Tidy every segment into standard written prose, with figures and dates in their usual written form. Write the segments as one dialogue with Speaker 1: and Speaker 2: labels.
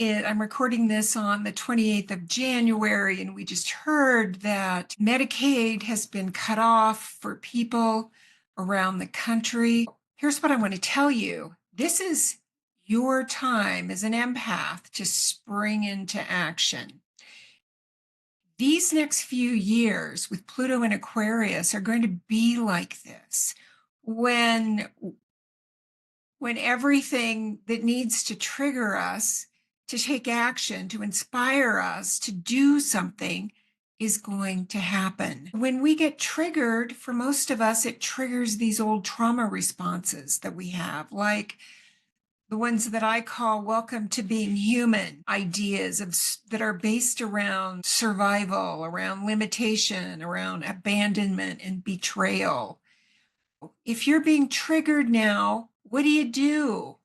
Speaker 1: I'm recording this on the 28th of January, and we just heard that Medicaid has been cut off for people around the country. Here's what I want to tell you. This is your time as an empath to spring into action. These next few years with Pluto and Aquarius are going to be like this. When everything that needs to trigger us to take action, to inspire us to do something is going to happen. When we get triggered, for most of us, it triggers these old trauma responses that we have, like the ones that I call welcome to being human ideas that are based around survival, around limitation, around abandonment and betrayal. If you're being triggered now, what do?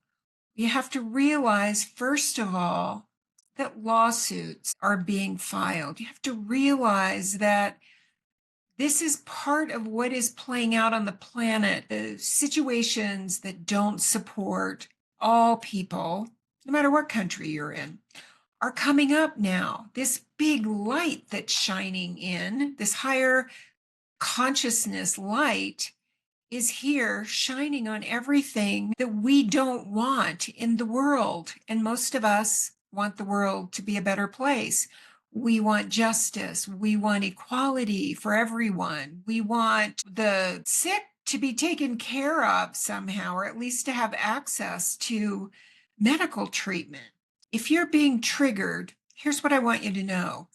Speaker 1: You have to realize, first of all, that lawsuits are being filed. You have to realize that this is part of what is playing out on the planet. The situations that don't support all people, no matter what country you're in, are coming up now. This big light that's shining in, this higher consciousness light, is here shining on everything that we don't want in the world. And most of us want the world to be a better place. We want justice. We want equality for everyone. We want the sick to be taken care of somehow, or at least to have access to medical treatment. If you're being triggered, here's what I want you to know.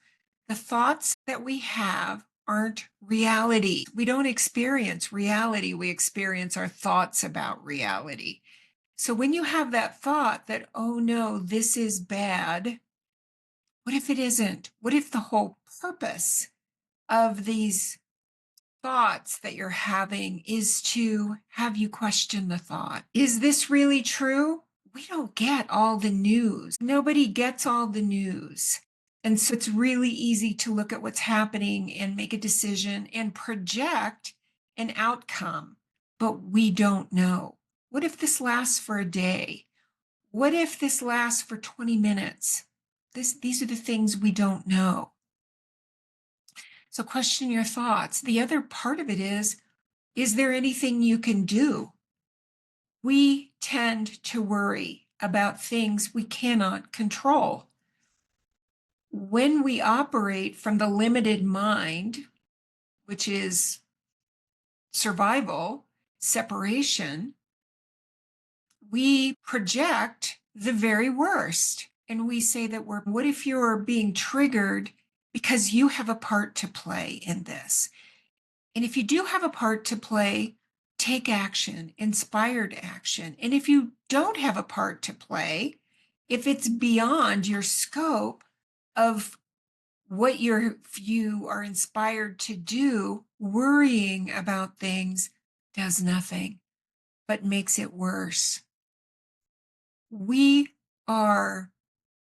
Speaker 1: The thoughts that we have aren't reality. We don't experience reality. We experience our thoughts about reality. So when you have that thought that, oh no, this is bad, what if it isn't? What if the whole purpose of these thoughts that you're having is to have you question the thought? Is this really true? We don't get all the news. Nobody gets all the news. And so it's really easy to look at what's happening and make a decision and project an outcome, but we don't know. What if this lasts for a day? What if this lasts for 20 minutes? These are the things we don't know. So question your thoughts. The other part of it is there anything you can do? We tend to worry about things we cannot control. When we operate from the limited mind, which is survival, separation, we project the very worst. And we say that what if you're being triggered because you have a part to play in this? And if you do have a part to play, take action, inspired action. And if you don't have a part to play, if it's beyond your scope of what you are inspired to do, worrying about things does nothing but makes it worse. We are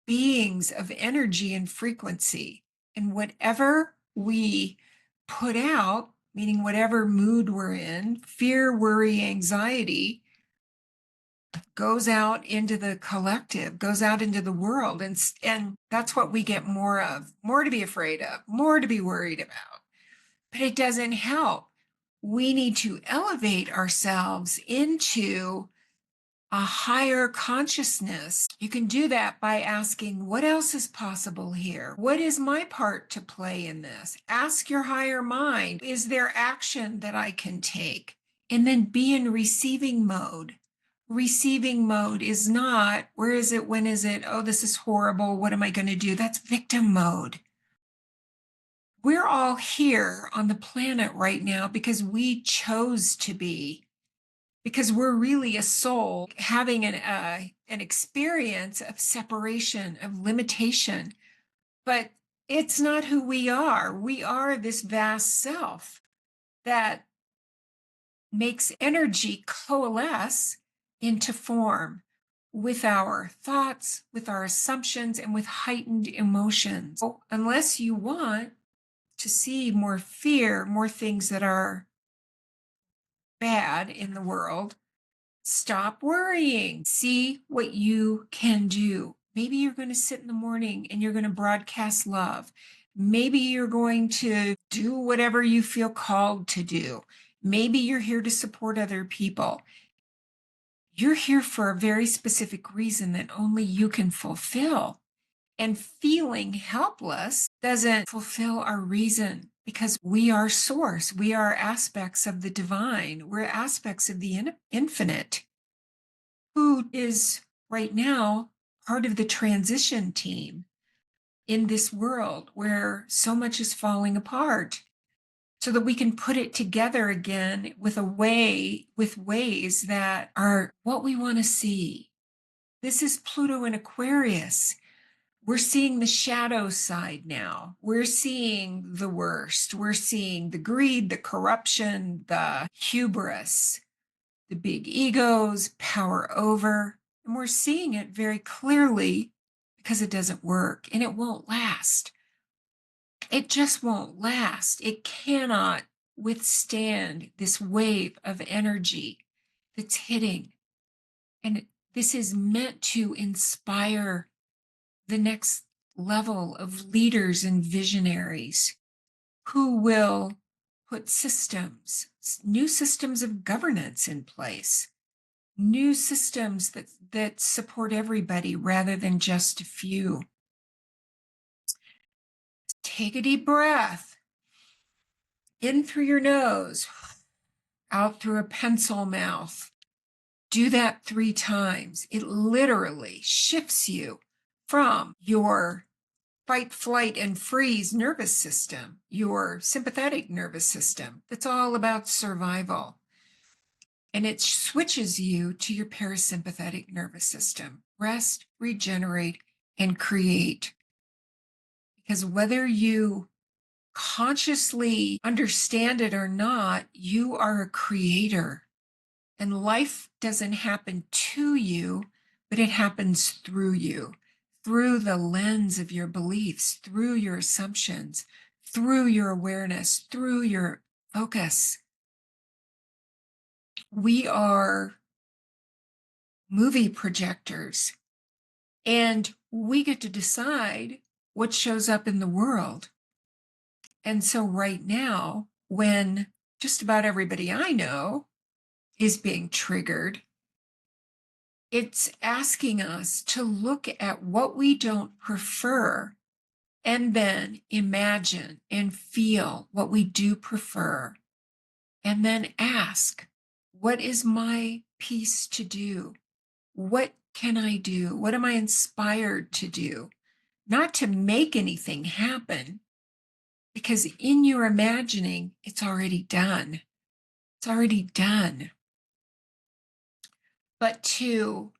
Speaker 1: beings of energy and frequency, and whatever we put out, meaning whatever mood we're in, fear, worry, anxiety, goes out into the collective, goes out into the world. And that's what we get more of, more to be afraid of, more to be worried about. But it doesn't help. We need to elevate ourselves into a higher consciousness. You can do that by asking, what else is possible here? What is my part to play in this? Ask your higher mind, is there action that I can take? And then be in receiving mode. Receiving mode is not, where is it? When is it? Oh, this is horrible. What am I going to do? That's victim mode. We're all here on the planet right now because we chose to be, because we're really a soul having an experience of separation, of limitation. But it's not who we are. We are this vast self that makes energy coalesce into form with our thoughts, with our assumptions, and with heightened emotions. So unless you want to see more fear, more things that are bad in the world, stop worrying. See what you can do. Maybe you're going to sit in the morning and you're going to broadcast love. Maybe you're going to do whatever you feel called to do. Maybe you're here to support other people. You're here for a very specific reason that only you can fulfill. And feeling helpless doesn't fulfill our reason, because we are source. We are aspects of the divine. We're aspects of the infinite, who is right now part of the transition team in this world where so much is falling apart, so that we can put it together again with ways that are what we want to see. This is Pluto in Aquarius. We're seeing the shadow side now. We're seeing the worst. We're seeing the greed, the corruption, the hubris, the big egos, power over. And we're seeing it very clearly because it doesn't work and it won't last. It just won't last. It cannot withstand this wave of energy that's hitting. And this is meant to inspire the next level of leaders and visionaries who will put new systems of governance in place, new systems that support everybody rather than just a few. Take a deep breath in through your nose, out through a pencil mouth. Do that 3 times. It literally shifts you from your fight, flight, and freeze nervous system, your sympathetic nervous system, that's all about survival. And it switches you to your parasympathetic nervous system. Rest, regenerate, and create. Because whether you consciously understand it or not, you are a creator. And life doesn't happen to you, but it happens through you, through the lens of your beliefs, through your assumptions, through your awareness, through your focus. We are movie projectors, and we get to decide what shows up in the world. And so right now, when just about everybody I know is being triggered, it's asking us to look at what we don't prefer and then imagine and feel what we do prefer. And then ask, what is my piece to do? What can I do? What am I inspired to do? Not to make anything happen, because in your imagining, it's already done. It's already done. But to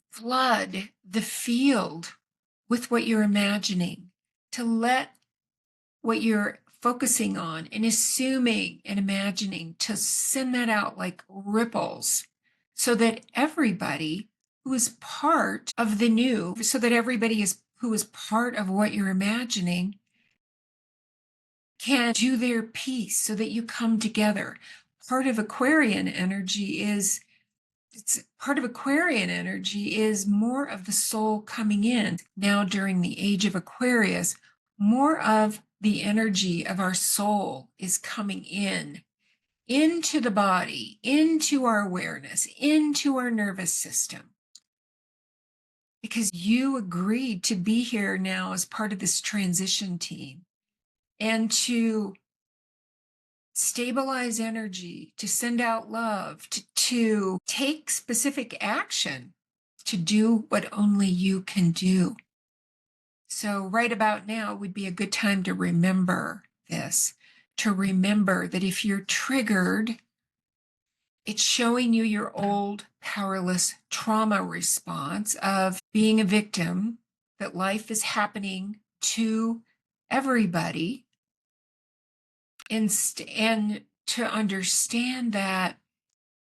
Speaker 1: flood the field with what you're imagining, to let what you're focusing on and assuming and imagining, to send that out like ripples, so that everybody who is part of the new, so that everybody who is part of what you're imagining can do their piece, so that you come together. Part of Aquarian energy is more of the soul coming in. Now, during the age of Aquarius, more of the energy of our soul is coming in, into the body, into our awareness, into our nervous system. Because you agreed to be here now as part of this transition team, and to stabilize energy, to send out love, to take specific action, to do what only you can do. So right about now would be a good time to remember this, to remember that if you're triggered, it's showing you your old powerless trauma response of being a victim, that life is happening to everybody, and to understand that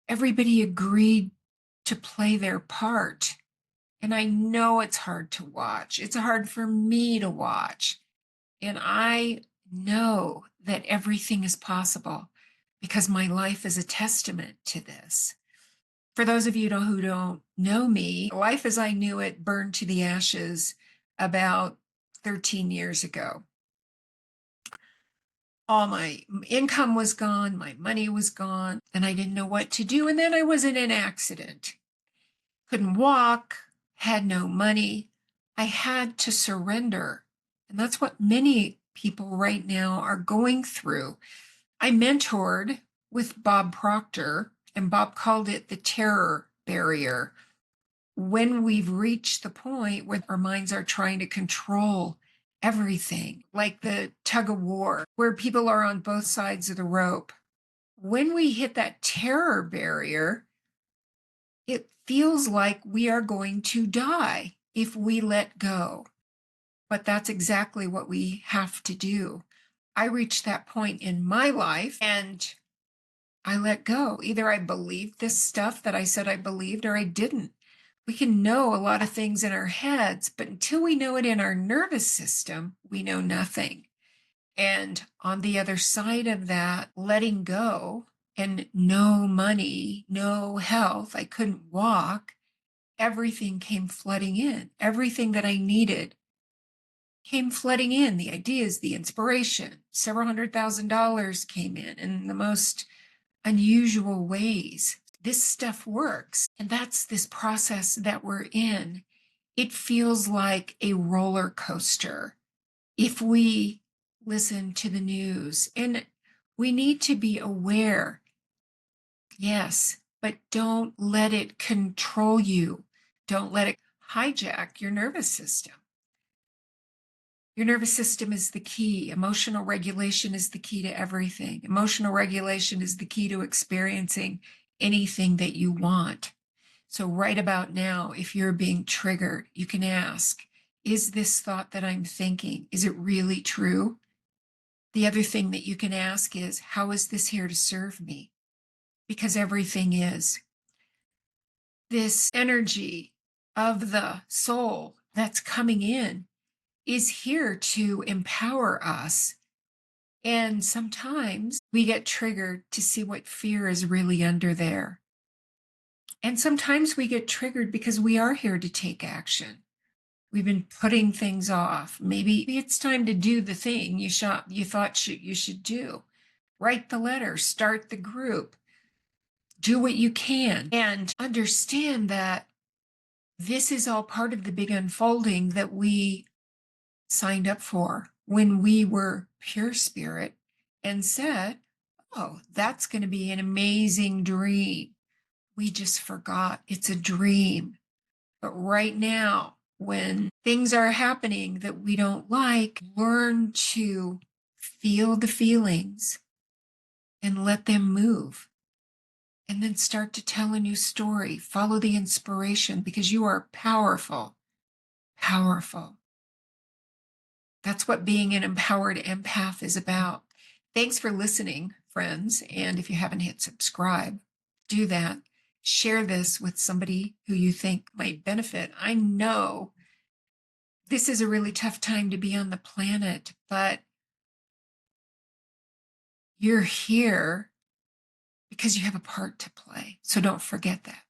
Speaker 1: everybody agreed to play their part. And I know it's hard to watch. It's hard for me to watch. And I know that everything is possible because my life is a testament to this. For those of you who don't know me, life as I knew it burned to the ashes about 13 years ago. All my income was gone, my money was gone, and I didn't know what to do. And then I was in an accident. Couldn't walk, had no money. I had to surrender. And that's what many people right now are going through. I mentored with Bob Proctor, and Bob called it the terror barrier. When we've reached the point where our minds are trying to control everything, like the tug of war, where people are on both sides of the rope. When we hit that terror barrier, it feels like we are going to die if we let go. But that's exactly what we have to do. I reached that point in my life and I let go. Either I believed this stuff that I said I believed or I didn't. We can know a lot of things in our heads, but until we know it in our nervous system, we know nothing. And on the other side of that, letting go and no money, no health, I couldn't walk, everything came flooding in. Everything that I needed came flooding in. The ideas, the inspiration, several $100,000 came in the most unusual ways. This stuff works. And that's this process that we're in. It feels like a roller coaster if we listen to the news. And we need to be aware, yes, but don't let it control you. Don't let it hijack your nervous system. Your nervous system is the key. Emotional regulation is the key to everything. Emotional regulation is the key to experiencing anything that you want. So right about now, if you're being triggered, you can ask, is this thought that I'm thinking, is it really true? The other thing that you can ask is, how is this here to serve me? Because everything is. This energy of the soul that's coming in is here to empower us. And sometimes we get triggered to see what fear is really under there. And sometimes we get triggered because we are here to take action. We've been putting things off. Maybe it's time to do the thing you thought you should do. Write the letter, start the group, do what you can, and understand that this is all part of the big unfolding that we signed up for when we were pure spirit and said, oh, that's going to be an amazing dream. We just forgot it's a dream. But right now, when things are happening that we don't like, learn to feel the feelings and let them move. And then start to tell a new story. Follow the inspiration because you are powerful. Powerful. That's what being an empowered empath is about. Thanks for listening, friends. And if you haven't hit subscribe, do that. Share this with somebody who you think might benefit. I know this is a really tough time to be on the planet, but you're here because you have a part to play. So don't forget that.